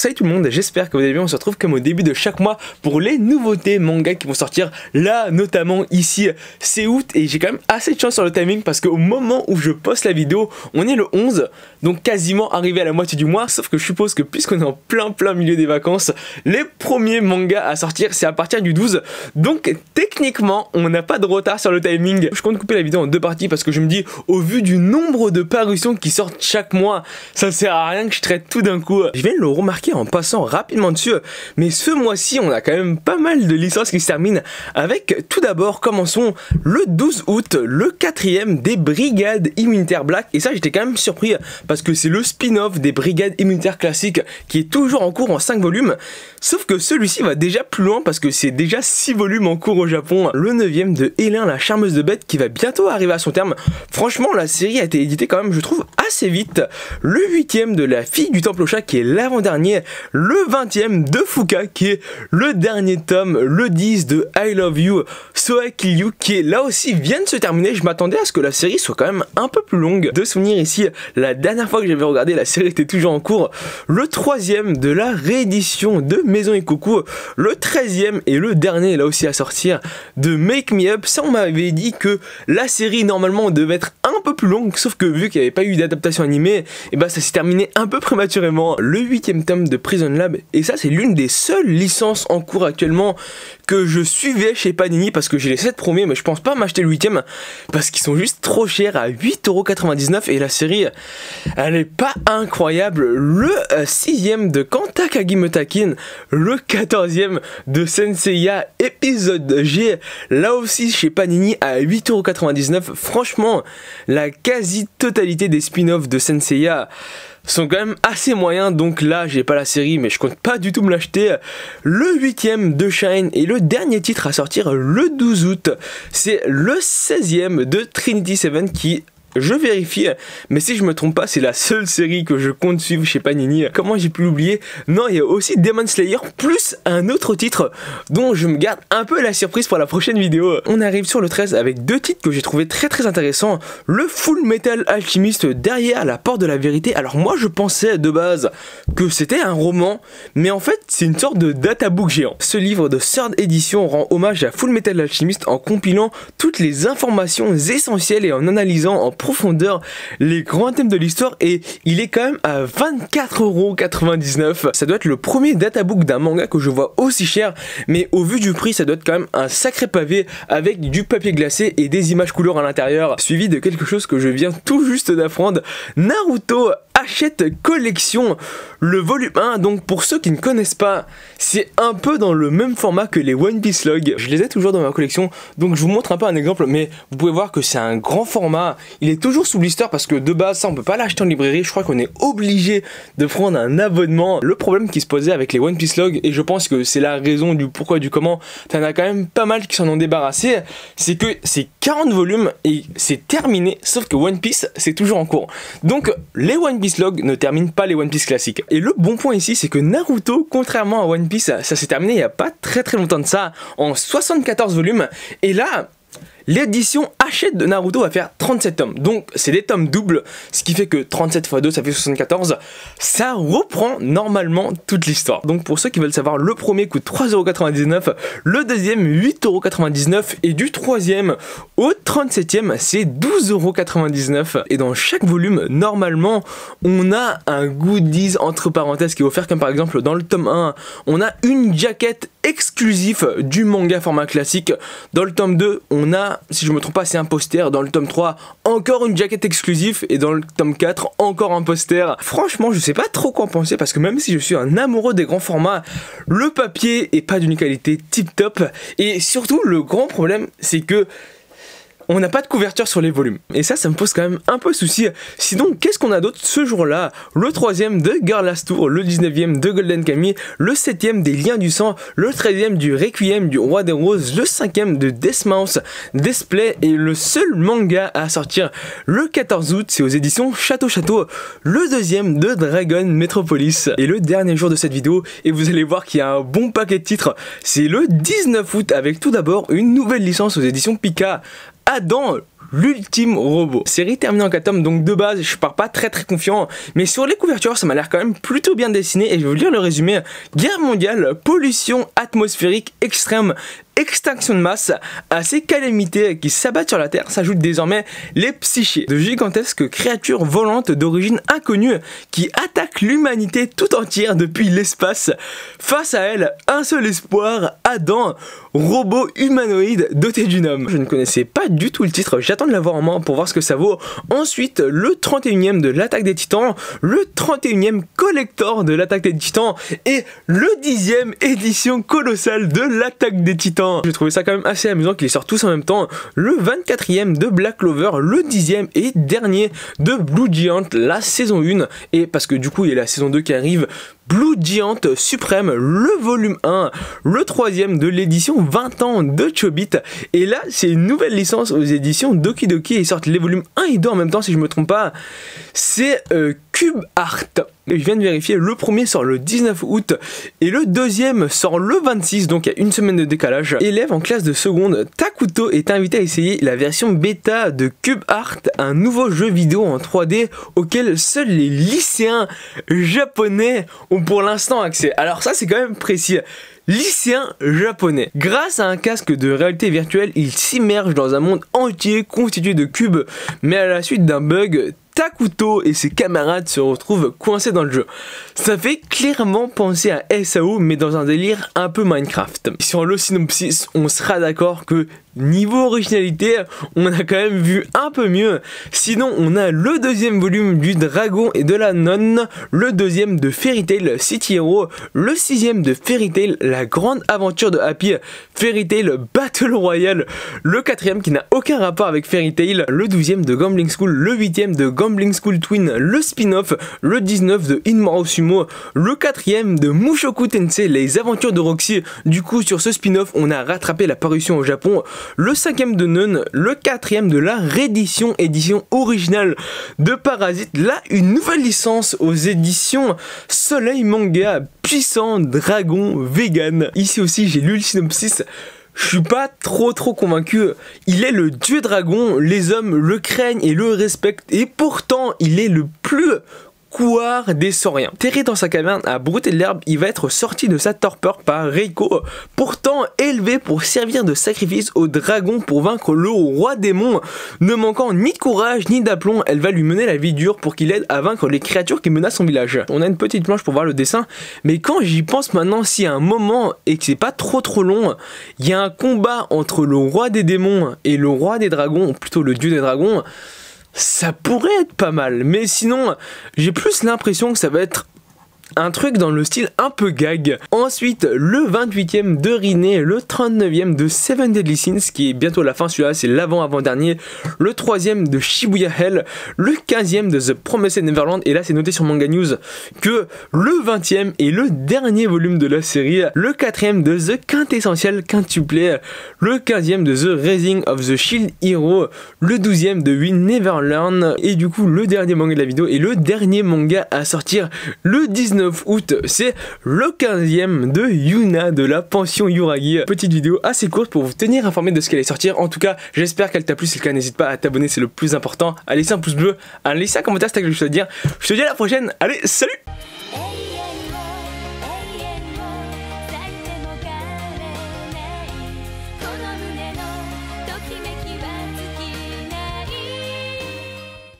Salut tout le monde, j'espère que vous allez bien. On se retrouve comme au début de chaque mois pour les nouveautés manga qui vont sortir. Là notamment ici c'est août et j'ai quand même assez de chance sur le timing parce qu'au moment où je poste la vidéo on est le 11, donc quasiment arrivé à la moitié du mois. Sauf que je suppose que puisqu'on est en plein milieu des vacances, les premiers mangas à sortir c'est à partir du 12. Donc techniquement on n'a pas de retard sur le timing. Je compte couper la vidéo en deux parties parce que je me dis au vu du nombre de parutions qui sortent chaque mois, ça sert à rien que je traite tout d'un coup. Je viens de le remarquer en passant rapidement dessus, mais ce mois-ci on a quand même pas mal de licences qui se terminent avec, tout d'abord commençons le 12 août, le 4ème des Brigades Immunitaires Black. Et ça j'étais quand même surpris parce que c'est le spin-off des Brigades Immunitaires classiques qui est toujours en cours en 5 volumes, sauf que celui-ci va déjà plus loin parce que c'est déjà 6 volumes en cours au Japon. Le 9ème de Hélène la charmeuse de bête qui va bientôt arriver à son terme. Franchement la série a été éditée quand même je trouve assez vite. Le 8ème de La fille du temple au chat qui est l'avant-dernier. Le 20ème de Fuka qui est le dernier tome. Le 10 de I Love You So I Kill You qui est là aussi vient de se terminer. Je m'attendais à ce que la série soit quand même un peu plus longue. De souvenir ici, la dernière fois que j'avais regardé la série était toujours en cours. Le 3ème de la réédition de Maison Ikoku. Le 13ème et le dernier là aussi à sortir de Make Me Up. Ça on m'avait dit que la série normalement devait être un peu plus longue, sauf que vu qu'il n'y avait pas eu d'adaptation animée, et bah ça s'est terminé un peu prématurément. Le 8ème tome de Prison Lab, et ça c'est l'une des seules licences en cours actuellement que je suivais chez Panini parce que j'ai les 7 premiers, mais je pense pas m'acheter le 8ème parce qu'ils sont juste trop chers à 8,99€ et la série elle est pas incroyable. Le 6ème de Kanta Kagimetakin, le 14ème de Senseiya épisode G, là aussi chez Panini à 8,99€. Franchement, la quasi-totalité des spin-offs de Senseiya sont quand même assez moyens, donc là j'ai pas la série mais je compte pas du tout me l'acheter. Le 8ème de Shine et le dernier titre à sortir le 12 août, c'est le 16ème de Trinity Seven qui, je vérifie, mais si je me trompe pas, c'est la seule série que je compte suivre chez Panini. Comment j'ai pu l'oublier? Non, il y a aussi Demon Slayer, plus un autre titre dont je me garde un peu la surprise pour la prochaine vidéo. On arrive sur le 13 avec deux titres que j'ai trouvé très intéressants. Le Full Metal Alchemist Derrière la porte de la vérité. Alors moi je pensais de base que c'était un roman, mais en fait c'est une sorte de databook géant. Ce livre de Third Edition rend hommage à Full Metal Alchemist en compilant toutes les informations essentielles et en analysant en profondeur les grands thèmes de l'histoire, et il est quand même à 24,99€. Ça doit être le premier databook d'un manga que je vois aussi cher, mais au vu du prix ça doit être quand même un sacré pavé avec du papier glacé et des images couleurs à l'intérieur, suivi de quelque chose que je viens tout juste d'apprendre: Naruto Hachette Collection, le volume 1. Donc pour ceux qui ne connaissent pas, c'est un peu dans le même format que les One Piece Log. Je les ai toujours dans ma collection, donc je vous montre un peu un exemple, mais vous pouvez voir que c'est un grand format. Il est toujours sous blister parce que de base ça on peut pas l'acheter en librairie, je crois qu'on est obligé de prendre un abonnement. Le problème qui se posait avec les One Piece Log, et je pense que c'est la raison du pourquoi du comment, t'en as quand même pas mal qui s'en ont débarrassé, c'est que c'est 40 volumes et c'est terminé, sauf que One Piece c'est toujours en cours. Donc les One Piece Log ne terminent pas les One Piece classiques. Et le bon point ici c'est que Naruto, contrairement à One Piece, ça s'est terminé il y a pas très longtemps de ça, en 74 volumes, et là l'édition Hachette de Naruto va faire 37 tomes, donc c'est des tomes doubles, ce qui fait que 37 x 2 ça fait 74, ça reprend normalement toute l'histoire. Donc pour ceux qui veulent savoir, le premier coûte 3,99€, le deuxième 8,99€ et du troisième au 37ème c'est 12,99€. Et dans chaque volume normalement on a un goodies entre parenthèses qui est offert, comme par exemple dans le tome 1 on a une jaquette exclusif du manga format classique. Dans le tome 2 on a, si je me trompe pas, c'est un poster. Dans le tome 3 encore une jaquette exclusive, et dans le tome 4 encore un poster. Franchement je sais pas trop quoi en penser parce que même si je suis un amoureux des grands formats, le papier est pas d'une qualité tip top, et surtout le grand problème c'est que on n'a pas de couverture sur les volumes. Et ça me pose quand même un peu souci. Sinon, qu'est-ce qu'on a d'autre ce jour-là? Le 3ème de Girl Last Tour, le 19ème de Golden Kamuy, le 7ème des Liens du Sang, le 13ème du Requiem du Roi des Roses, le 5ème de Death Mouse Display, et le seul manga à sortir le 14 août, c'est aux éditions Château, le 2ème de Dragon Metropolis. Et le dernier jour de cette vidéo, et vous allez voir qu'il y a un bon paquet de titres, c'est le 19 août avec tout d'abord une nouvelle licence aux éditions Pika, Adam, l'ultime robot. Série terminée en 4 tomes, donc de base je pars pas très confiant, mais sur les couvertures ça m'a l'air quand même plutôt bien dessiné et je vais vous lire le résumé. Guerre mondiale, pollution atmosphérique extrême, extinction de masse, à ces calamités qui s'abattent sur la Terre s'ajoutent désormais les psychés, de gigantesques créatures volantes d'origine inconnue qui attaquent l'humanité tout entière depuis l'espace. Face à elles, un seul espoir, Adam, robot humanoïde doté d'une homme. Je ne connaissais pas du tout le titre, j'attends de l'avoir en main pour voir ce que ça vaut. Ensuite, le 31e de l'attaque des titans, le 31e collector de l'attaque des titans et le 10e édition colossale de l'attaque des titans. J'ai trouvé ça quand même assez amusant qu'ils sortent tous en même temps. Le 24e de Black Clover, le 10e et dernier de Blue Giant, la saison 1. Et parce que du coup il y a la saison 2 qui arrive, Blue Giant Suprême, le volume 1, le 3e de l'édition 20 ans de Chobit. Et là, c'est une nouvelle licence aux éditions Doki Doki. Ils sortent les volumes 1 et 2 en même temps, si je me trompe pas. C'est Cube Art. Et je viens de vérifier, le premier sort le 19 août et le deuxième sort le 26, donc il y a une semaine de décalage. Élève en classe de seconde, Takuto est invité à essayer la version bêta de Cube Art, un nouveau jeu vidéo en 3D auquel seuls les lycéens japonais ont pour l'instant accès. Alors ça c'est quand même précis. Lycéen japonais. Grâce à un casque de réalité virtuelle, il s'immerge dans un monde entier constitué de cubes, mais à la suite d'un bug, Takuto et ses camarades se retrouvent coincés dans le jeu. Ça fait clairement penser à SAO, mais dans un délire un peu Minecraft. Sur le synopsis, on sera d'accord que niveau originalité, on a quand même vu un peu mieux. Sinon, on a le deuxième volume du Dragon et de la Nonne, le deuxième de Fairy Tail City Hero, le 6e de Fairy Tail La Grande Aventure de Happy, Fairy Tail Battle Royale, le 4e qui n'a aucun rapport avec Fairy Tail, le 12e de Gambling School, le 8e de Gambling School Twin, le spin-off, le 19 de Inmoro Sumo, le 4e de Mushoku Tensei Les Aventures de Roxy. Du coup, sur ce spin-off, on a rattrapé la parution au Japon. Le 5e de Nun, le 4e de la réédition, édition originale de Parasite. Là, une nouvelle licence aux éditions Soleil Manga, puissant dragon vegan. Ici aussi, j'ai lu le synopsis. Je suis pas trop convaincu. Il est le dieu dragon, les hommes le craignent et le respectent, et pourtant il est le plus couard des sauriens. Terré dans sa caverne à brouter de l'herbe, il va être sorti de sa torpeur par Reiko, pourtant élevé pour servir de sacrifice au dragon pour vaincre le roi démon. Ne manquant ni de courage ni d'aplomb, elle va lui mener la vie dure pour qu'il aide à vaincre les créatures qui menacent son village. On a une petite planche pour voir le dessin, mais quand j'y pense maintenant, s'il y a un moment et que c'est pas trop long, il y a un combat entre le roi des démons et le roi des dragons, ou plutôt le dieu des dragons. Ça pourrait être pas mal, mais sinon j'ai plus l'impression que ça va être un truc dans le style un peu gag. Ensuite, le 28e de Rinne, le 39e de Seven Deadly Sins, qui est bientôt la fin, celui-là c'est l'avant-avant-dernier, le 3e de Shibuya Hell, le 15e de The Promised Neverland, et là c'est noté sur Manga News que le 20e est le dernier volume de la série, le 4e de The Quintessential Quintuplé, le 15e de The Rising of the Shield Hero, le 12e de We Never Learn, et du coup le dernier manga de la vidéo et le dernier manga à sortir le 19 août, c'est le 15e de Yuna de la pension Yuragi. Petite vidéo assez courte pour vous tenir informé de ce qu'elle allait sortir. En tout cas, j'espère qu'elle t'a plu. Si c'est le cas, n'hésite pas à t'abonner, c'est le plus important. À laisser un pouce bleu, à laisser un commentaire, c'est ce que je te dire. Je te dis à la prochaine. Allez, salut!